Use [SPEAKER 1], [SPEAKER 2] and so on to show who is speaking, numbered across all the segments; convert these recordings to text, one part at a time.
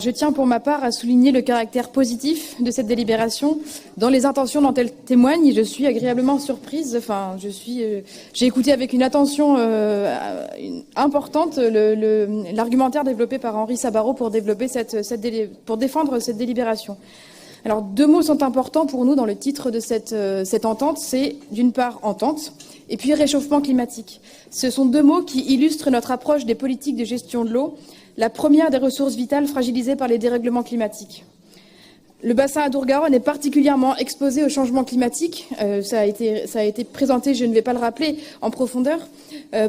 [SPEAKER 1] Je tiens pour ma part à souligner le caractère positif de cette délibération dans les intentions dont elle témoigne. Je suis agréablement surprise. J'ai écouté avec une attention importante l'argumentaire développé par Henri Sabarot pour défendre cette délibération. Alors, deux mots sont importants pour nous dans le titre de cette entente. C'est d'une part entente et puis réchauffement climatique. Ce sont deux mots qui illustrent notre approche des politiques de gestion de l'eau. La première des ressources vitales fragilisées par les dérèglements climatiques. Le bassin Adour-Garonne est particulièrement exposé au changement climatique. Ça a été présenté, je ne vais pas le rappeler en profondeur.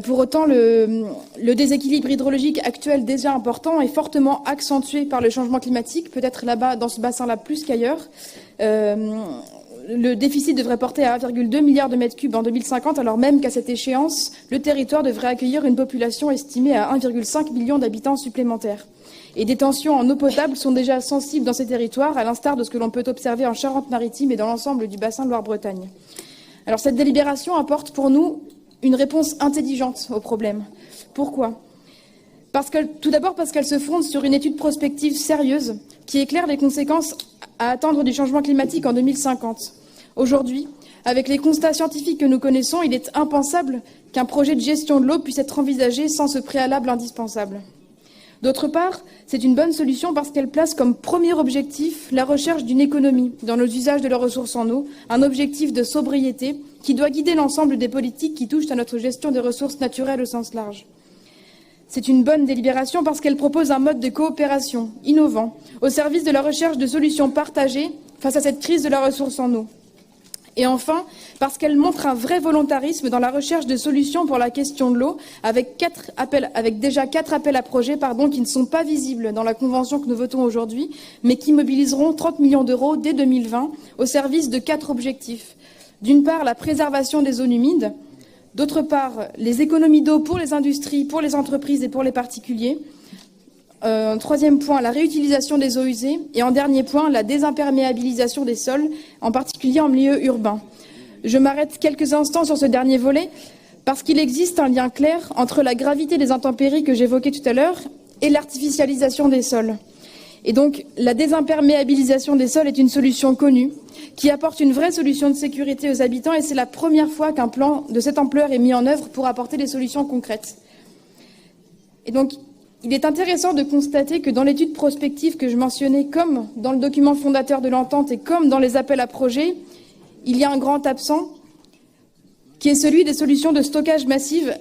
[SPEAKER 1] Pour autant, le déséquilibre hydrologique actuel déjà important est fortement accentué par le changement climatique, peut-être là-bas, dans ce bassin-là, plus qu'ailleurs. Le déficit devrait porter à 1,2 milliard de mètres cubes en 2050, alors même qu'à cette échéance, le territoire devrait accueillir une population estimée à 1,5 million d'habitants supplémentaires. Et des tensions en eau potable sont déjà sensibles dans ces territoires, à l'instar de ce que l'on peut observer en Charente-Maritime et dans l'ensemble du bassin de Loire-Bretagne. Alors cette délibération apporte pour nous une réponse intelligente au problème. Pourquoi ? Tout d'abord parce qu'elle se fonde sur une étude prospective sérieuse qui éclaire les conséquences à attendre du changement climatique en 2050. Aujourd'hui, avec les constats scientifiques que nous connaissons, il est impensable qu'un projet de gestion de l'eau puisse être envisagé sans ce préalable indispensable. D'autre part, c'est une bonne solution parce qu'elle place comme premier objectif la recherche d'une économie dans nos usages de la ressource en eau, un objectif de sobriété qui doit guider l'ensemble des politiques qui touchent à notre gestion des ressources naturelles au sens large. C'est une bonne délibération parce qu'elle propose un mode de coopération innovant au service de la recherche de solutions partagées face à cette crise de la ressource en eau. Et enfin, parce qu'elle montre un vrai volontarisme dans la recherche de solutions pour la question de l'eau, avec déjà 4 appels à projets qui ne sont pas visibles dans la convention que nous votons aujourd'hui, mais qui mobiliseront 30 millions d'euros dès 2020 au service de 4 objectifs. D'une part, la préservation des zones humides. D'autre part, les économies d'eau pour les industries, pour les entreprises et pour les particuliers. Troisième point, la réutilisation des eaux usées. Et en dernier point, la désimperméabilisation des sols, en particulier en milieu urbain. Je m'arrête quelques instants sur ce dernier volet parce qu'il existe un lien clair entre la gravité des intempéries que j'évoquais tout à l'heure et l'artificialisation des sols. Et donc, la désimperméabilisation des sols est une solution connue qui apporte une vraie solution de sécurité aux habitants et c'est la première fois qu'un plan de cette ampleur est mis en œuvre pour apporter des solutions concrètes. Et donc, il est intéressant de constater que dans l'étude prospective que je mentionnais, comme dans le document fondateur de l'entente et comme dans les appels à projets, il y a un grand absent qui est celui des solutions de stockage massives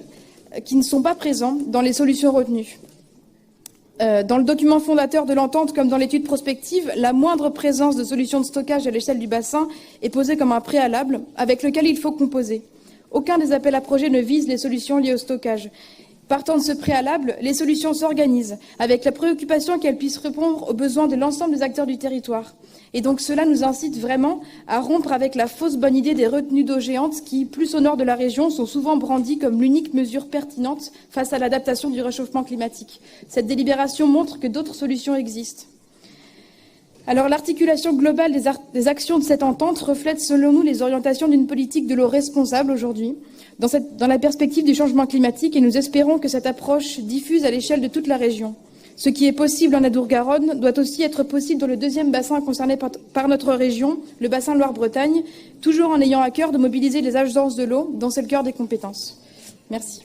[SPEAKER 1] qui ne sont pas présents dans les solutions retenues. Dans le document fondateur de l'entente, comme dans l'étude prospective, la moindre présence de solutions de stockage à l'échelle du bassin est posée comme un préalable avec lequel il faut composer. Aucun des appels à projets ne vise les solutions liées au stockage. Partant de ce préalable, les solutions s'organisent avec la préoccupation qu'elles puissent répondre aux besoins de l'ensemble des acteurs du territoire. Et donc cela nous incite vraiment à rompre avec la fausse bonne idée des retenues d'eau géantes qui, plus au nord de la région, sont souvent brandies comme l'unique mesure pertinente face à l'adaptation du réchauffement climatique. Cette délibération montre que d'autres solutions existent. Alors l'articulation globale des actions de cette entente reflète selon nous les orientations d'une politique de l'eau responsable aujourd'hui, dans la perspective du changement climatique, et nous espérons que cette approche diffuse à l'échelle de toute la région. Ce qui est possible en Adour-Garonne doit aussi être possible dans le deuxième bassin concerné par notre région, le bassin Loire-Bretagne, toujours en ayant à cœur de mobiliser les agences de l'eau, dont c'est le cœur des compétences. Merci.